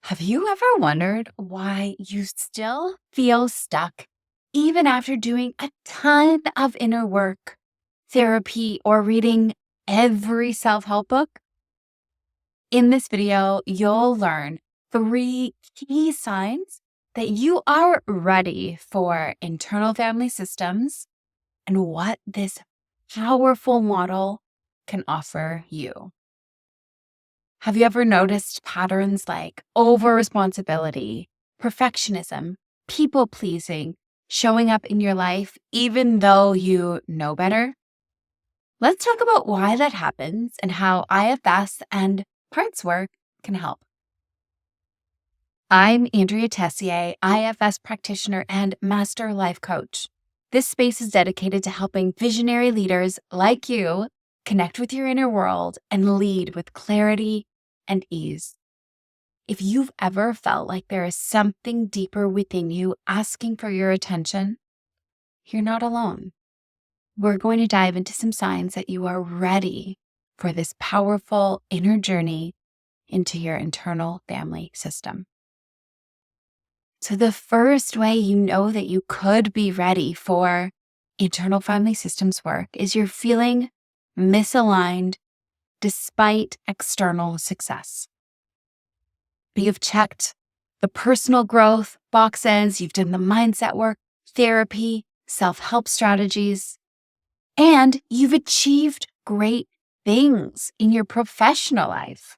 Have you ever wondered why you still feel stuck even after doing a ton of inner work, therapy, or reading every self-help book? In this video, you'll learn 3 key signs that you are ready for internal family systems and what this powerful model can offer you. Have you ever noticed patterns like over-responsibility, perfectionism, people-pleasing showing up in your life even though you know better? Let's talk about why that happens and how IFS and parts work can help. I'm Andrea Tessier, IFS practitioner and master life coach. This space is dedicated to helping visionary leaders like you connect with your inner world and lead with clarity and ease. If you've ever felt like there is something deeper within you asking for your attention, you're not alone. We're going to dive into some signs that you are ready for this powerful inner journey into your internal family system. So the first way you know that you could be ready for internal family systems work is you're feeling misaligned despite external success. You've checked the personal growth boxes, you've done the mindset work, therapy, self-help strategies, and you've achieved great things in your professional life.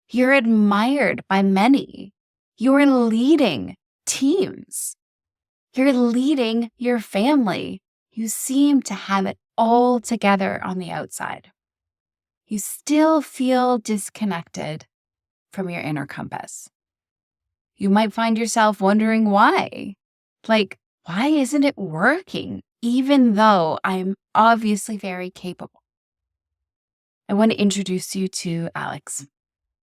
You're admired by many. You're leading teams. You're leading your family. You seem to have it all together on the outside. You still feel disconnected from your inner compass. You might find yourself wondering why. Like, why isn't it working, even though I'm obviously very capable? I want to introduce you to Alex,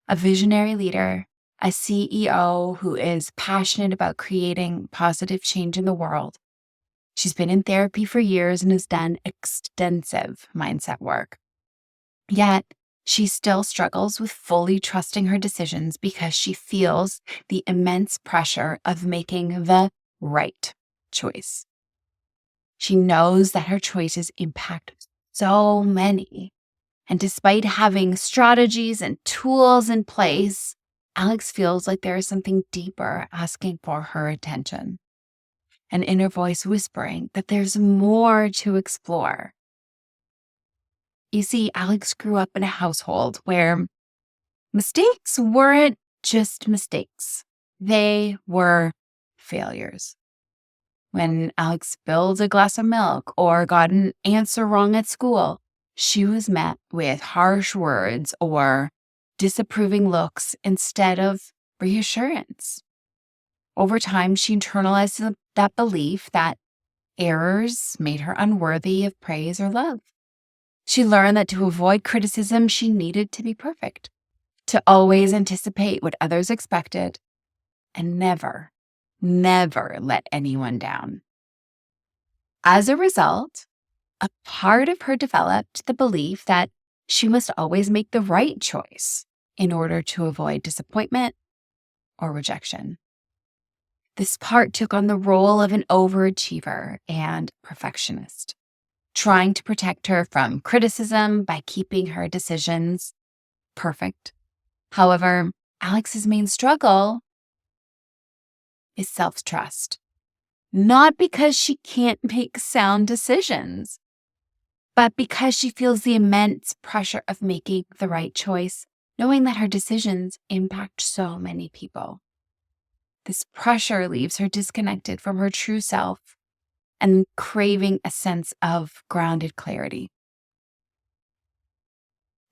a visionary leader, a CEO who is passionate about creating positive change in the world. She's been in therapy for years and has done extensive mindset work. Yet, she still struggles with fully trusting her decisions because she feels the immense pressure of making the right choice. She knows that her choices impact so many. And despite having strategies and tools in place, Alex feels like there is something deeper asking for her attention. An inner voice whispering that there's more to explore. You see, Alex grew up in a household where mistakes weren't just mistakes. They were failures. When Alex spilled a glass of milk or got an answer wrong at school, she was met with harsh words or disapproving looks instead of reassurance. Over time, she internalized that belief that errors made her unworthy of praise or love. She learned that to avoid criticism, she needed to be perfect, to always anticipate what others expected, and never let anyone down. As a result, a part of her developed the belief that she must always make the right choice in order to avoid disappointment or rejection. This part took on the role of an overachiever and perfectionist, trying to protect her from criticism by keeping her decisions perfect. However, Alex's main struggle is self-trust. Not because she can't make sound decisions, but because she feels the immense pressure of making the right choice, knowing that her decisions impact so many people. This pressure leaves her disconnected from her true self and craving a sense of grounded clarity.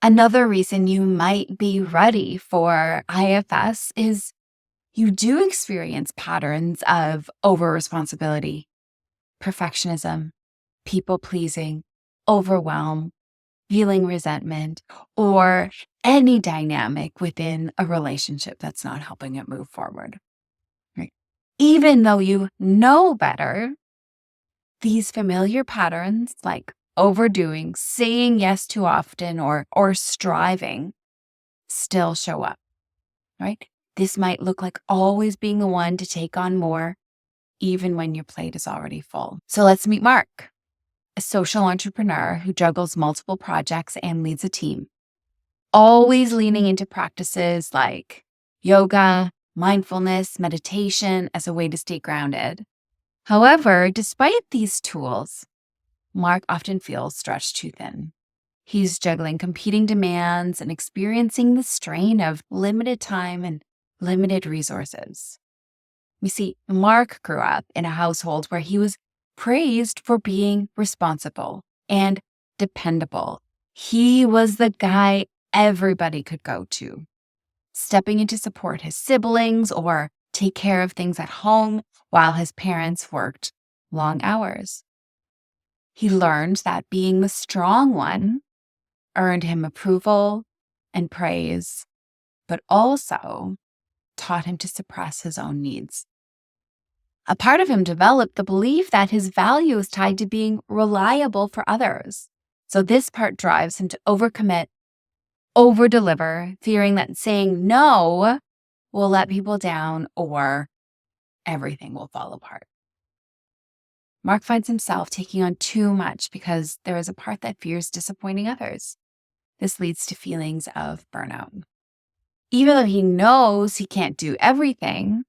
Another reason you might be ready for IFS is you do experience patterns of over-responsibility, perfectionism, people-pleasing, overwhelm, feeling resentment, or any dynamic within a relationship that's not helping it move forward. Right? Even though you know better, these familiar patterns like overdoing, saying yes too often, or striving still show up, right? This might look like always being the one to take on more, even when your plate is already full. So let's meet Mark, a social entrepreneur who juggles multiple projects and leads a team, always leaning into practices like yoga, mindfulness, meditation as a way to stay grounded. However, despite these tools, Mark often feels stretched too thin. He's juggling competing demands and experiencing the strain of limited time and limited resources. You see, Mark grew up in a household where he was praised for being responsible and dependable. He was the guy everybody could go to, stepping in to support his siblings or take care of things at home while his parents worked long hours. He learned that being the strong one earned him approval and praise, but also taught him to suppress his own needs. A part of him developed the belief that his value is tied to being reliable for others. So this part drives him to overcommit, over-deliver, fearing that saying no will let people down or everything will fall apart. Mark finds himself taking on too much because there is a part that fears disappointing others. This leads to feelings of burnout. Even though he knows he can't do everything,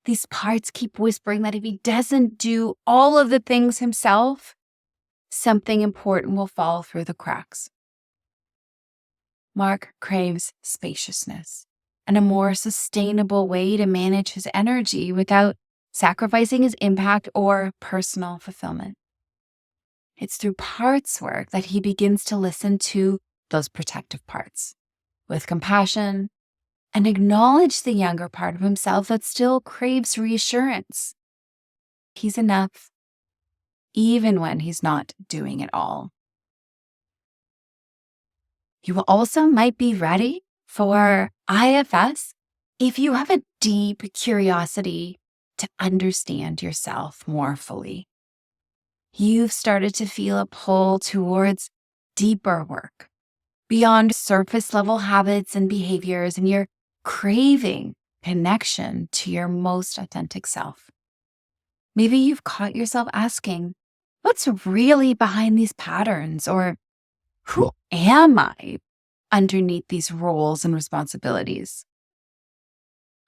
these parts keep whispering that if he doesn't do all of the things himself, something important will fall through the cracks. Mark craves spaciousness and a more sustainable way to manage his energy without sacrificing his impact or personal fulfillment. It's through parts work that he begins to listen to those protective parts with compassion and acknowledge the younger part of himself that still craves reassurance. He's enough, even when he's not doing it all. You also might be ready for IFS if you have a deep curiosity to understand yourself more fully. You've started to feel a pull towards deeper work, beyond surface level habits and behaviors, and you're craving connection to your most authentic self. Maybe you've caught yourself asking, what's really behind these patterns? Or who am I underneath these roles and responsibilities?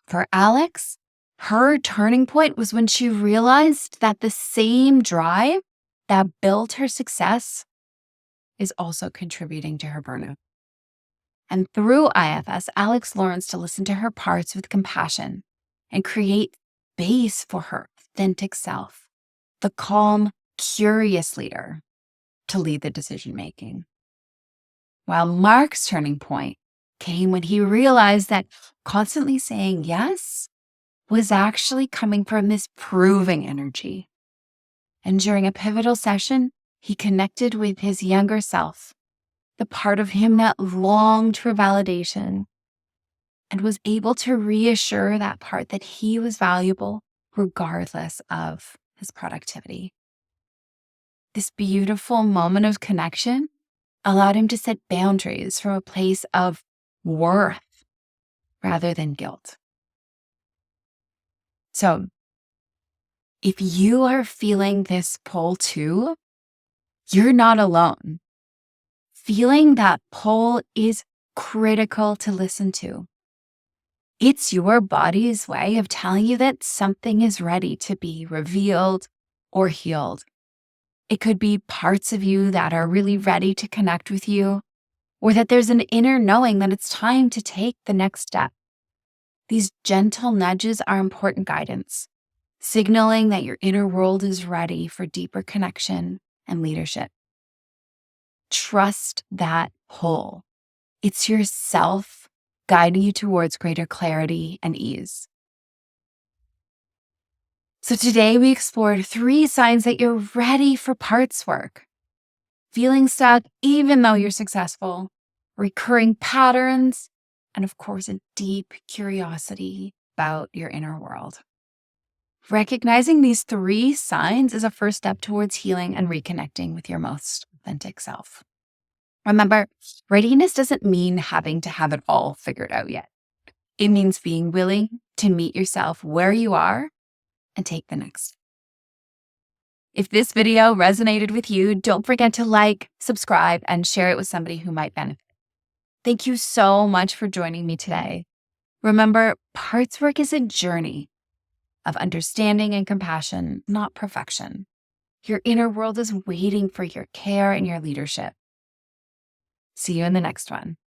For Alex, her turning point was when she realized that the same drive that built her success is also contributing to her burnout. And through IFS, Alex learns to listen to her parts with compassion and create space for her authentic self, the calm, curious leader to lead the decision-making. While Mark's turning point came when he realized that constantly saying yes was actually coming from this proving energy. And during a pivotal session, he connected with his younger self, the part of him that longed for validation, and was able to reassure that part that he was valuable regardless of his productivity. This beautiful moment of connection allowed him to set boundaries from a place of worth rather than guilt. So, if you are feeling this pull too, you're not alone. Feeling that pull is critical to listen to. It's your body's way of telling you that something is ready to be revealed or healed. It could be parts of you that are really ready to connect with you, or that there's an inner knowing that it's time to take the next step. These gentle nudges are important guidance, signaling that your inner world is ready for deeper connection and leadership. Trust that pull. It's yourself guiding you towards greater clarity and ease. So today we explored 3 signs that you're ready for parts work. Feeling stuck even though you're successful, recurring patterns, and of course, a deep curiosity about your inner world. Recognizing these 3 signs is a first step towards healing and reconnecting with your most authentic self. Remember, readiness doesn't mean having to have it all figured out yet. It means being willing to meet yourself where you are and take the next. If this video resonated with you, don't forget to like, subscribe, and share it with somebody who might benefit. Thank you so much for joining me today. Remember, parts work is a journey of understanding and compassion, not perfection. Your inner world is waiting for your care and your leadership. See you in the next one.